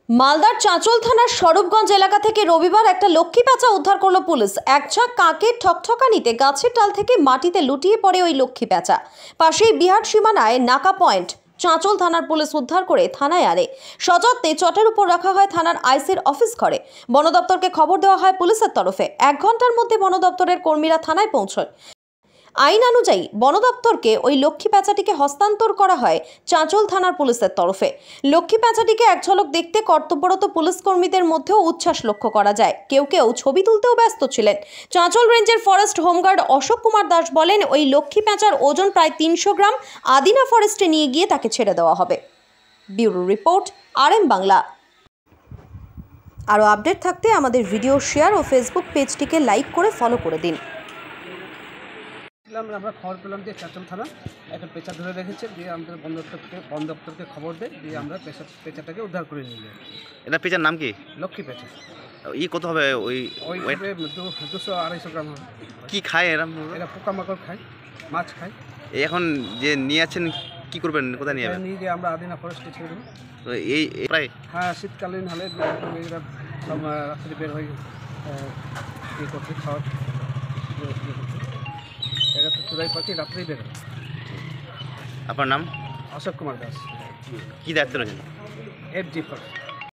মালদার চাঁচল থানার স্বরূপগঞ্জ এলাকা থেকে রবিবার একটা লক্ষ্মী প্যাঁচা উদ্ধার করলো পুলিশ। এক ঝাঁক কাকের ঠকঠকানিতে গাছের ডাল থেকে মাটিতে লুটিয়ে পড়ে ওই লক্ষ্মী প্যাঁচা। পাশেই বিহার সীমানায় নাকা পয়েন্ট চাঁচল থানার পুলিশ উদ্ধার করে থানায় আনে। সযত্নে চটের উপর রাখা হয় থানার আইসির অফিস ঘরে। বন দপ্তরকে খবর দেওয়া হয় পুলিশের তরফে। 1 ঘন্টার মধ্যে বন দপ্তরের কর্মীরা থানায় পৌঁছয়। আইন অনুযায়ী বন দপ্তরকে ওই লক্ষ্মী প্যাঁচাটিকে হস্তান্তর করা হয় চাঁচল থানার পুলিশের তরফে। লক্ষ্মী প্যাঁচাটিকে এক ঝলক দেখতে কর্তব্যরত পুলিশ কর্মীদের মধ্যেও উচ্ছ্বাস লক্ষ্য করা যায়। কেউ কেউ ছবি তুলতেও ব্যস্ত ছিলেন। চাঁচল রেঞ্জের ফরেস্ট হোমগার্ড অশোক কুমার দাস বলেন, ওই লক্ষ্মী প্যাঁচার ওজন প্রায় 300 গ্রাম। আদিনা ফরেস্টে নিয়ে গিয়ে তাকে ছেড়ে দেওয়া হবে। Bureau report, RM Bangla. আরও আপডেট থাকতে আমাদের ভিডিও শেয়ার ও ফেসবুক পেজটিকে লাইক করে ফলো করে দিন। আমরা খবর পেলাম যে চাঁচল থানা একটা পেঁচা ধরে রেখেছে, দিয়ে আমাদের বন দপ্তরকে খবর দেয়, দিয়ে আমরা পেঁচাটাকে উদ্ধার করে নিয়ে যাই। এটা পেঁচার নাম কি? লক্ষ্মী পেঁচা। কত হবে? ওই 200-250 গ্রাম হবে। কি খায় এরা? এটা পোকামাকড় খায়, মাছ খায়। এখন যে নিয়ে আছেন কি করবেন, কোথায় নিয়ে যাবেন? নিয়ে গিয়ে আমরা আদিনা ফরেস্টে ছেড়ে দেবো। তো এই প্রায় হ্যাঁ, শীতকালীন হলে এরা সব রাত্রে বের হয়ে ইয়ে করতে খাওয়ার এটা তো চুরাই পাখি রাত্রেই বের হয়। আপনার নাম? অশোক কুমার দাস, কি দায়িত্ব রয়েছেন? FG forest.